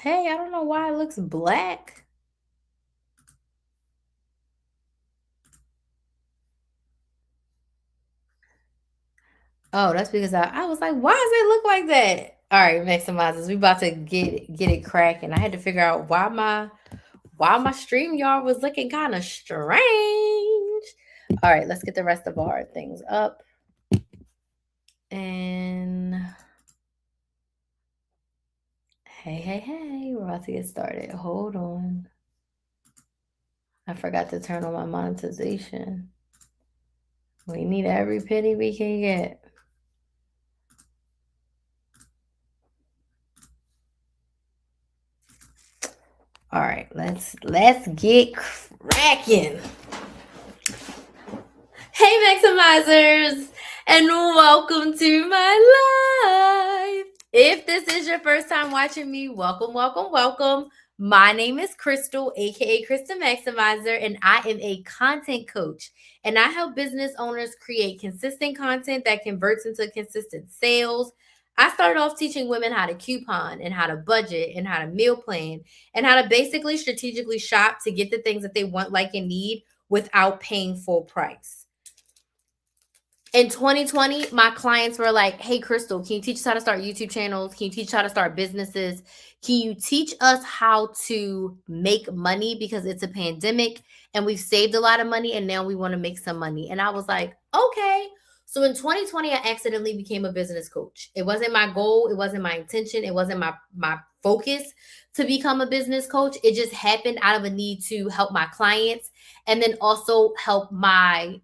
Hey, I don't know why it looks black. Oh, that's because I was like, why does it look like that? All right, maximizers, we about to get it cracking. I had to figure out why my stream yard was looking kind of strange. All right, let's get the rest of our things up. And hey, we're about to get started. Hold on. I forgot to turn on my monetization. We need every penny we can get. All right, let's get cracking. Hey maximizers, and welcome to my live. If this is your first time watching me, welcome. My name is Crystal, aka Crystal Maximizer, and I am a content coach. And I help business owners create consistent content that converts into consistent sales. I started off teaching women how to coupon and how to budget and how to meal plan and how to basically strategically shop to get the things that they want, like, and need without paying full price. In 2020, my clients were like, hey, Crystal, can you teach us how to start YouTube channels? Can you teach us how to start businesses? Can you teach us how to make money because it's a pandemic and we've saved a lot of money and now we want to make some money? And I was like, okay. So in 2020, I accidentally became a business coach. It wasn't my goal. It wasn't my intention. It wasn't my focus to become a business coach. It just happened out of a need to help my clients and then also help my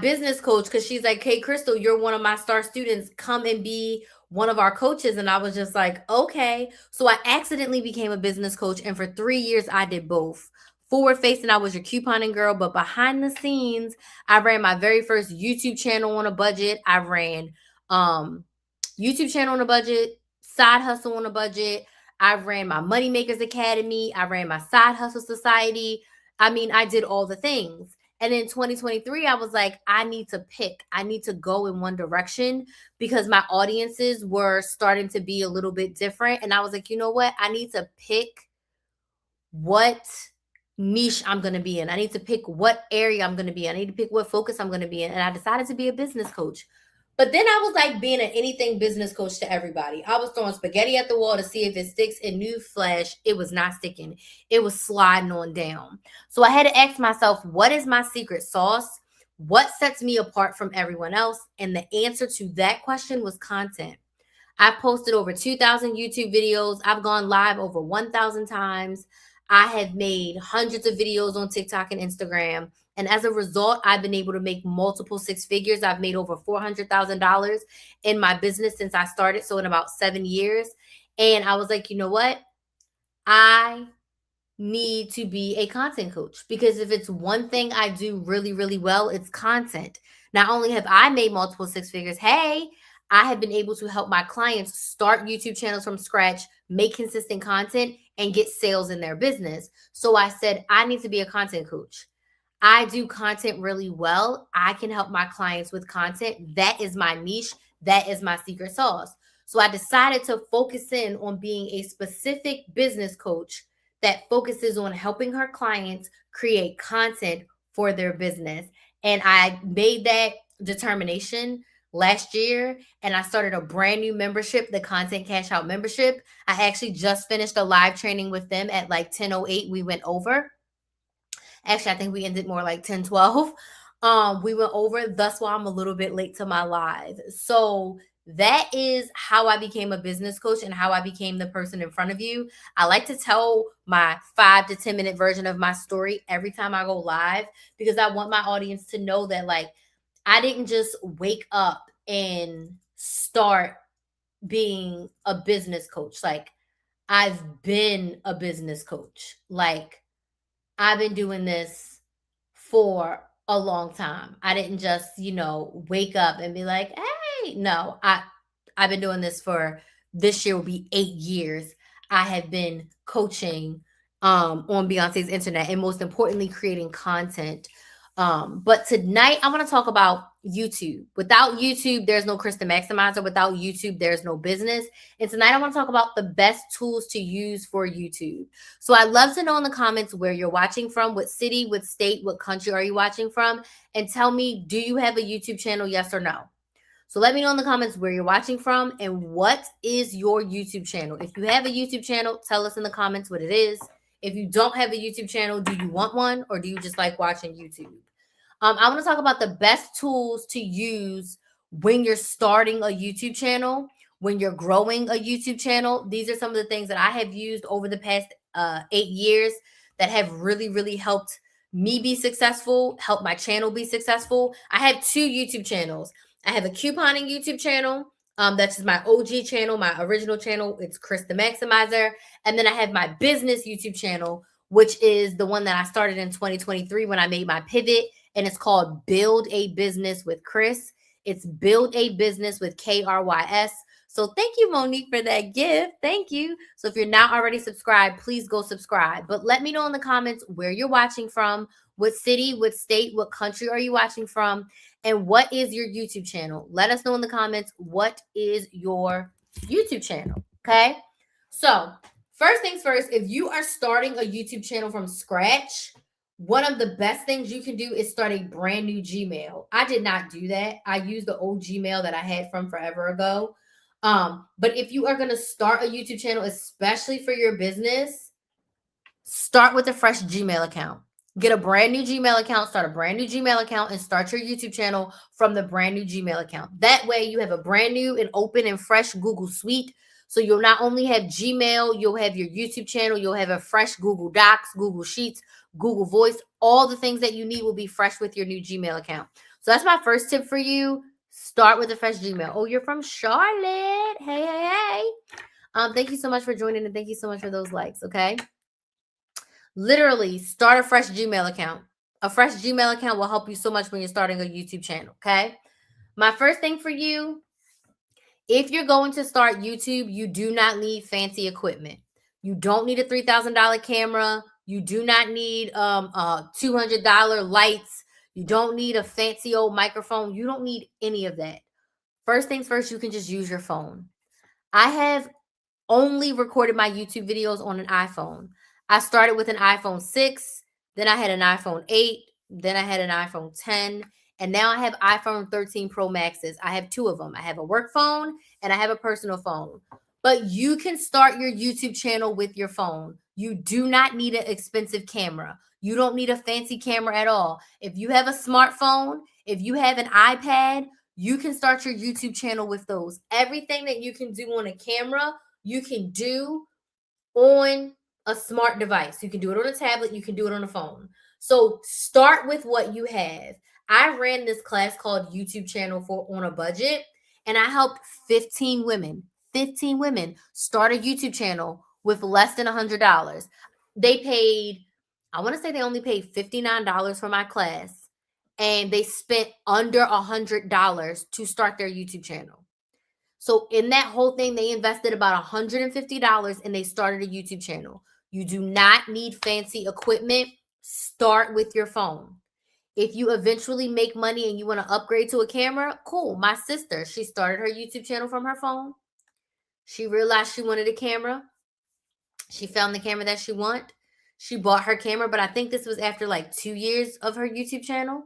business coach, because she's like, hey, Crystal, you're one of my star students. Come and be one of our coaches. And I was just like, okay. So I accidentally became a business coach. And for 3 years, I did both. Forward facing, I was your couponing girl. But behind the scenes, I ran my very first YouTube channel on a budget. I ran YouTube channel on a budget, side hustle on a budget. I ran my Money Makers Academy. I ran my Side Hustle Society. I mean, I did all the things. And in 2023, I was like, I need to pick. I need to go in one direction because my audiences were starting to be a little bit different. And I was like, you know what? I need to pick what niche I'm going to be in. I need to pick what area I'm going to be in. I need to pick what focus I'm going to be in. And I decided to be a business coach. But then I was like being an anything business coach to everybody. I was throwing spaghetti at the wall to see if it sticks. And newsflash, it was not sticking. It was sliding on down. So I had to ask myself, what is my secret sauce? What sets me apart from everyone else? And the answer to that question was content. I've posted over 2,000 YouTube videos. I've gone live over 1,000 times. I have made hundreds of videos on TikTok and Instagram. And as a result, I've been able to make multiple six figures. I've made over $400,000 in my business since I started. So in about 7 years. And I was like, you know what? I need to be a content coach because if it's one thing I do really, really well, it's content. Not only have I made multiple six figures, hey, I have been able to help my clients start YouTube channels from scratch, make consistent content, and get sales in their business. So I said, I need to be a content coach. I do content really well. I can help my clients with content. That is my niche. That is my secret sauce. So I decided to focus in on being a specific business coach that focuses on helping her clients create content for their business. And I made that determination last year and I started a brand new membership, the Content Cash Out membership. I actually just finished a live training with them at like 10:08. We went over. Actually, I think we ended more like 10:12. We went over. That's why I'm a little bit late to my live. So that is how I became a business coach and how I became the person in front of you. I like to tell my 5 to 10 minute version of my story every time I go live because I want my audience to know that, like, I didn't just wake up and start being a business coach. Like, I've been a business coach. Like, I've been doing this for a long time. I didn't just, wake up and be like, "Hey," no. I've been doing this for this year will be 8 years. I have been coaching on Beyonce's internet and most importantly creating content. But tonight I want to talk about YouTube. Without YouTube, there's no Krista Maximizer. Without YouTube, there's no business. And tonight I want to talk about the best tools to use for YouTube. So I'd love to know in the comments where you're watching from, what city, what state, what country are you watching from, and tell me, do you have a YouTube channel, yes or no? So let me know in the comments where you're watching from and what is your YouTube channel. If you have a YouTube channel, tell us in the comments what it is. If you don't have a YouTube channel, do you want one or do you just like watching YouTube? I want to talk about the best tools to use when you're starting a YouTube channel, when you're growing a YouTube channel. These are some of the things that I have used over the past 8 years that have really, really helped me be successful, help my channel be successful. I have 2 YouTube channels. I have a couponing YouTube channel. That's just my OG channel, my original channel. It's Chris the Maximizer. And then I have my business YouTube channel, which is the one that I started in 2023 when I made my pivot. And it's called Build a Business with Chris. It's Build a Business with KRYS. So thank you, Monique, for that gift. Thank you. So if you're not already subscribed, please go subscribe. But let me know in the comments where you're watching from, what city, what state, what country are you watching from, and what is your YouTube channel? Let us know in the comments what is your YouTube channel, okay? So first things first, if you are starting a YouTube channel from scratch, one of the best things you can do is start a brand new Gmail. I did not do that. I used the old Gmail that I had from forever ago. But if you are going to start a YouTube channel, especially for your business, start with a fresh Gmail account. Get a brand new Gmail account, start a brand new Gmail account, and start your YouTube channel from the brand new Gmail account. That way you have a brand new and open and fresh Google Suite. So you'll not only have Gmail, you'll have your YouTube channel, you'll have a fresh Google Docs, Google Sheets, Google Voice. All the things that you need will be fresh with your new Gmail account. So that's my first tip for you. Start with a fresh Gmail. Oh, you're from Charlotte. Hey, hey, hey. Thank you so much for joining and thank you so much for those likes, okay? Literally, start a fresh Gmail account. A fresh Gmail account will help you so much when you're starting a YouTube channel, okay? My first thing for you, if you're going to start YouTube, you do not need fancy equipment. You don't need a $3,000 camera. You do not need $200 lights. You don't need a fancy old microphone. You don't need any of that. First things first, you can just use your phone. I have only recorded my YouTube videos on an iPhone. I started with an iPhone 6, then I had an iPhone 8, then I had an iPhone 10, and now I have iPhone 13 Pro Maxes. I have 2 of them. I have a work phone and I have a personal phone. But you can start your YouTube channel with your phone. You do not need an expensive camera. You don't need a fancy camera at all. If you have a smartphone, if you have an iPad, you can start your YouTube channel with those. Everything that you can do on a camera, you can do on a smart device. You can do it on a tablet. You can do it on a phone. So start with what you have. I ran this class called YouTube Channel for on a Budget, and I helped 15 women start a YouTube channel with less than $100. They paid, I want to say they only paid $59 for my class, and they spent under $100 to start their YouTube channel. So in that whole thing, they invested about $150 and they started a YouTube channel. You do not need fancy equipment. Start with your phone. If you eventually make money and you want to upgrade to a camera, cool. My sister, she started her YouTube channel from her phone. She realized she wanted a camera. She found the camera that she wanted. She bought her camera, but I think this was after like 2 years of her YouTube channel.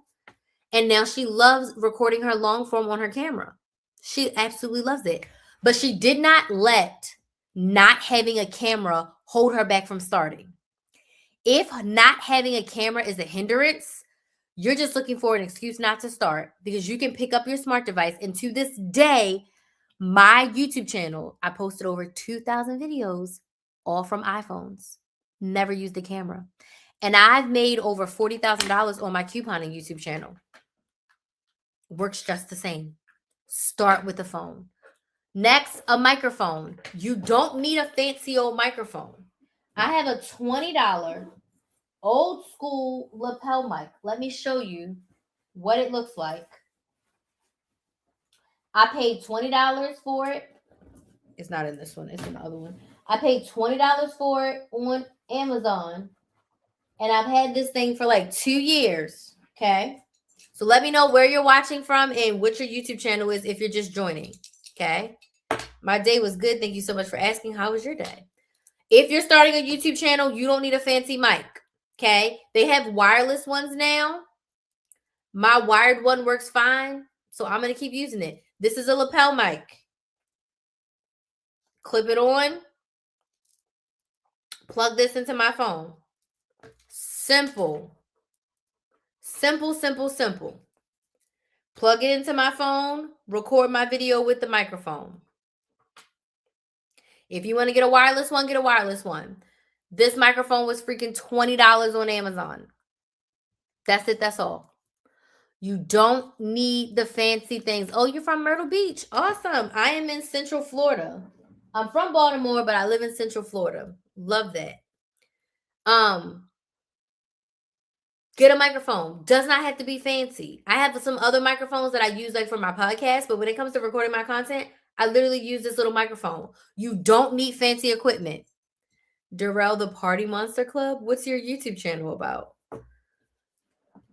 And now she loves recording her long form on her camera. She absolutely loves it. But she did not let not having a camera hold her back from starting. If not having a camera is a hindrance, you're just looking for an excuse not to start, because you can pick up your smart device. And to this day, my YouTube channel, I posted over 2,000 videos, all from iPhones. Never used a camera. And I've made over $40,000 on my couponing YouTube channel. Works just the same. Start with the phone. Next, a microphone. You don't need a fancy old microphone. I have a $20 old school lapel mic. Let me show you what it looks like. I paid $20 for it. It's not in this one. It's in the other one. I paid $20 for it on Amazon. And I've had this thing for like 2 years. Okay. So let me know where you're watching from and what your YouTube channel is if you're just joining. Okay. My day was good. Thank you so much for asking. How was your day? If you're starting a YouTube channel, you don't need a fancy mic. Okay. They have wireless ones now. My wired one works fine. So I'm going to keep using it. This is a lapel mic. Clip it on. Plug this into my phone. Simple. Simple, simple, simple. Plug it into my phone. Record my video with the microphone. If you want to get a wireless one, get a wireless one. This microphone was freaking $20 on Amazon. That's it. That's all. You don't need the fancy things. Oh, you're from Myrtle Beach. Awesome. I am in Central Florida. I'm from Baltimore, but I live in Central Florida. Love that. Get a microphone. Does not have to be fancy. I have some other microphones that I use like for my podcast, but when it comes to recording my content, I literally use this little microphone. You don't need fancy equipment. Darrell, the Party Monster Club. What's your YouTube channel about?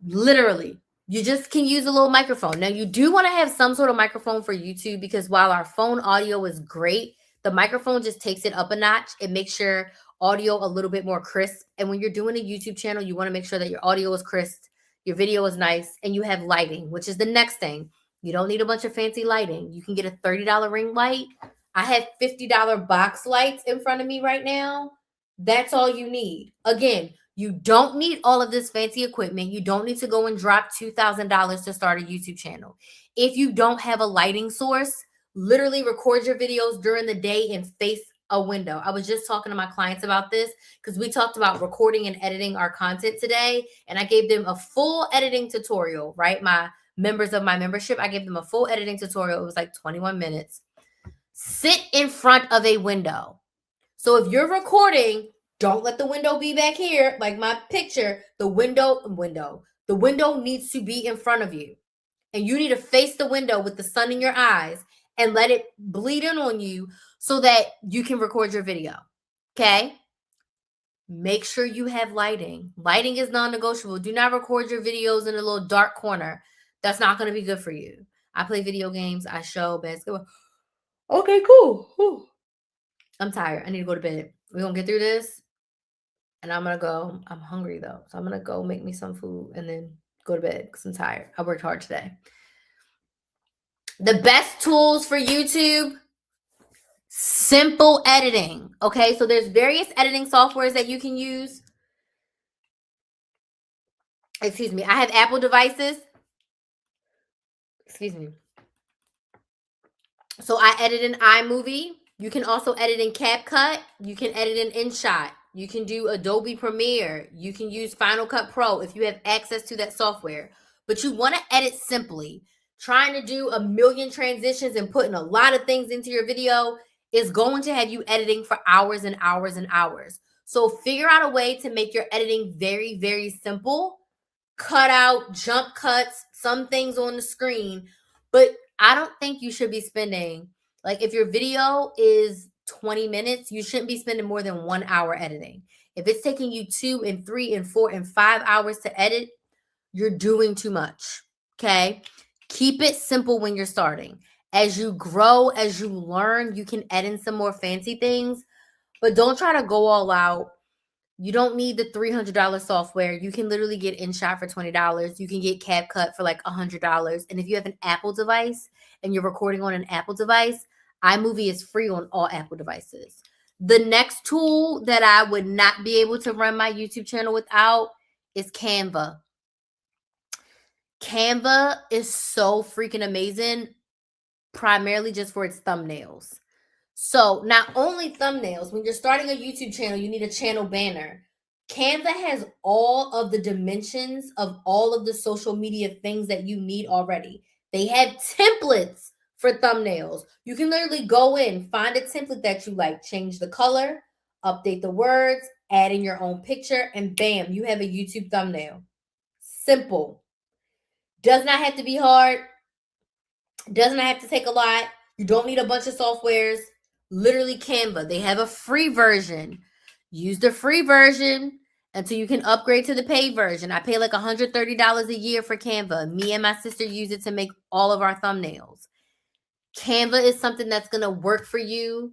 Literally, you just can use a little microphone. Now, you do want to have some sort of microphone for YouTube because while our phone audio is great, the microphone just takes it up a notch. It makes your audio a little bit more crisp. And when you're doing a YouTube channel, you want to make sure that your audio is crisp, your video is nice, and you have lighting, which is the next thing. You don't need a bunch of fancy lighting. You can get a $30 ring light. I have $50 box lights in front of me right now. That's all you need. Again, you don't need all of this fancy equipment. You don't need to go and drop $2,000 to start a YouTube channel. If you don't have a lighting source, literally record your videos during the day and face a window. I was just talking to my clients about this because we talked about recording and editing our content today, and I gave them a full editing tutorial, right? My members of my membership, I gave them a full editing tutorial. It was like 21 minutes. Sit in front of a window. So if you're recording, don't let the window be back here like my picture. The window needs to be in front of you. And you need to face the window with the sun in your eyes and let it bleed in on you so that you can record your video. Okay? Make sure you have lighting. Lighting is non-negotiable. Do not record your videos in a little dark corner. That's not going to be good for you. I play video games. I show basketball. Okay, cool. Whew. I'm tired. I need to go to bed. We're going to get through this. And I'm going to go. I'm hungry, though. So I'm going to go make me some food and then go to bed because I'm tired. I worked hard today. The best tools for YouTube, simple editing. Okay, so there's various editing softwares that you can use. Excuse me. I have Apple devices. Excuse me. So I edit in iMovie. You can also edit in CapCut. You can edit in InShot. You can do Adobe Premiere. You can use Final Cut Pro if you have access to that software. But you want to edit simply. Trying to do a million transitions and putting a lot of things into your video is going to have you editing for hours and hours and hours. So figure out a way to make your editing very, very simple. Cut out jump cuts, some things on the screen. But I don't think you should be spending, like if your video is 20 minutes, you shouldn't be spending more than 1 hour editing. If it's taking you 2 and 3 and 4 and 5 hours to edit, you're doing too much. Okay? Keep it simple when you're starting. As you grow, as you learn, you can add in some more fancy things, but don't try to go all out. You don't need the $300 software. You can literally get InShot for $20. You can get CapCut for like $100. And if you have an Apple device and you're recording on an Apple device, iMovie is free on all Apple devices. The next tool that I would not be able to run my YouTube channel without is Canva. Canva is so freaking amazing, primarily just for its thumbnails. So not only thumbnails, when you're starting a YouTube channel, you need a channel banner. Canva has all of the dimensions of all of the social media things that you need already. They have templates for thumbnails. You can literally go in, find a template that you like, change the color, update the words, add in your own picture, and bam, you have a YouTube thumbnail. Simple. Does not have to be hard. Does not have to take a lot. You don't need a bunch of softwares. Literally Canva. They have a free version. Use the free version until you can upgrade to the paid version. I pay like $130 a year for Canva. Me and my sister use it to make all of our thumbnails. Canva is something that's going to work for you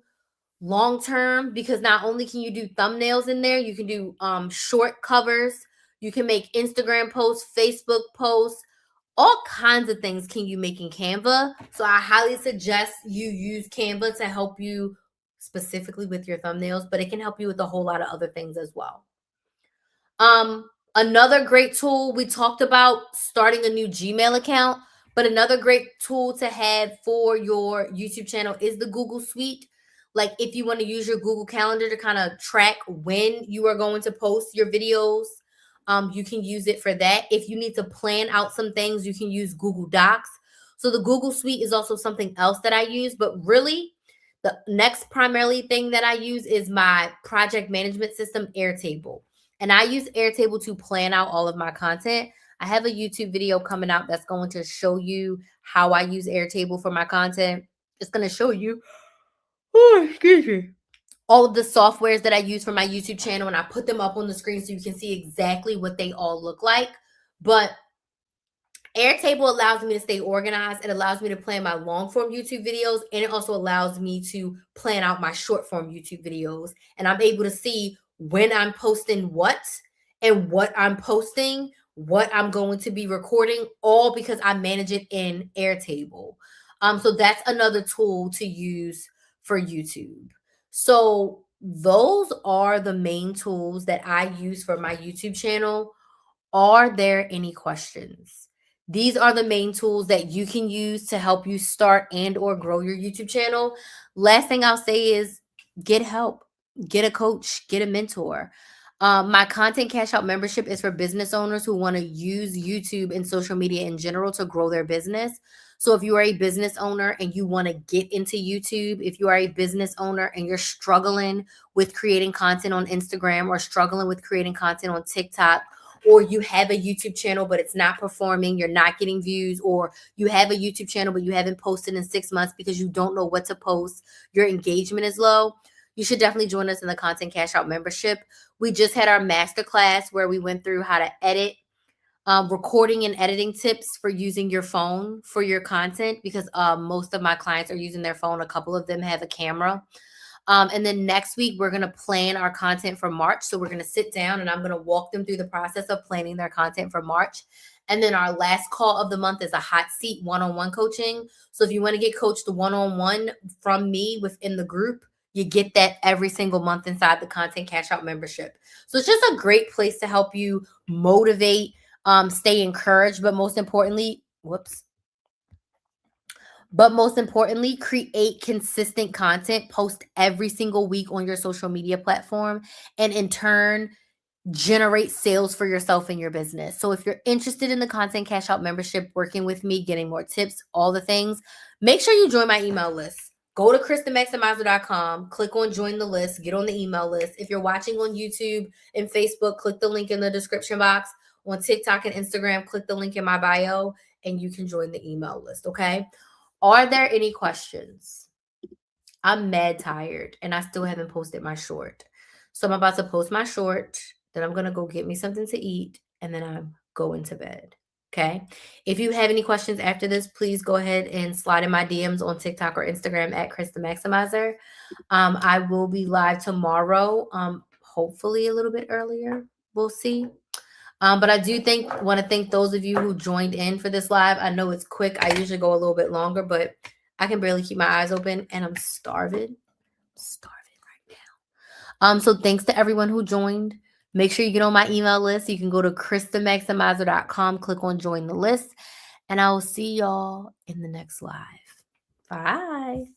long term, because not only can you do thumbnails in there, you can do short covers, you can make Instagram posts, Facebook posts, all kinds of things can you make in Canva. So I highly suggest you use Canva to help you specifically with your thumbnails, but it can help you with a whole lot of other things as well. Another great tool, we talked about starting a new Gmail account, but another great tool to have for your YouTube channel is the Google Suite. Like if you want to use your Google Calendar to kind of track when you are going to post your videos, you can use it for that. If you need to plan out some things, you can use Google Docs. So the Google Suite is also something else that I use, but really the next primarily thing that I use is my project management system, Airtable. And I use Airtable to plan out all of my content. I have a YouTube video coming out that's going to show you how I use Airtable for my content. It's going to show you, oh, excuse me, all of the softwares that I use for my YouTube channel, and I put them up on the screen so you can see exactly what they all look like. But Airtable allows me to stay organized. It allows me to plan my long form YouTube videos, and it also allows me to plan out my short form YouTube videos. And I'm able to see when I'm posting what and what I'm posting, what I'm going to be recording, all because I manage it in Airtable. So that's another tool to use for YouTube. So those are the main tools that I use for my YouTube channel. Are there any questions? These are the main tools that you can use to help you start and or grow your YouTube channel. Last thing I'll say is get help, get a coach, get a mentor. My content cash out membership is for business owners who want to use YouTube and social media in general to grow their business. So if you are a business owner and you want to get into YouTube, if you are a business owner and you're struggling with creating content on Instagram or struggling with creating content on TikTok, or you have a YouTube channel, but it's not performing, you're not getting views, or you have a YouTube channel, but you haven't posted in 6 months because you don't know what to post, your engagement is low, you should definitely join us in the Content Cash Out membership. We just had our masterclass where we went through how to edit, recording and editing tips for using your phone for your content, because most of my clients are using their phone. A couple of them have a camera. And then next week, we're going to plan our content for March. So we're going to sit down and I'm going to walk them through the process of planning their content for March. And then our last call of the month is a hot seat one-on-one coaching. So if you want to get coached one-on-one from me within the group, you get that every single month inside the Content Cash Out membership. So it's just a great place to help you motivate, stay encouraged, but most importantly, create consistent content, post every single week on your social media platform, and in turn, generate sales for yourself and your business. So if you're interested in the Content Cash Out membership, working with me, getting more tips, all the things, make sure you join my email list. Go to KristaMaximizer.com, click on join the list, get on the email list. If you're watching on YouTube and Facebook, click the link in the description box. On TikTok and Instagram, click the link in my bio and you can join the email list, okay? Are there any questions? I'm mad tired and I still haven't posted my short. So I'm about to post my short, then I'm going to go get me something to eat, and then I'm going to bed. Okay. If you have any questions after this, please go ahead and slide in my DMs on TikTok or Instagram at Krista Maximizer. I will be live tomorrow, hopefully a little bit earlier. We'll see. But I do want to thank those of you who joined in for this live. I know it's quick. I usually go a little bit longer, but I can barely keep my eyes open and I'm starving. Right now. So thanks to everyone who joined. Make sure you get on my email list. You can go to KristaMaximizer.com, click on join the list, and I will see y'all in the next live. Bye.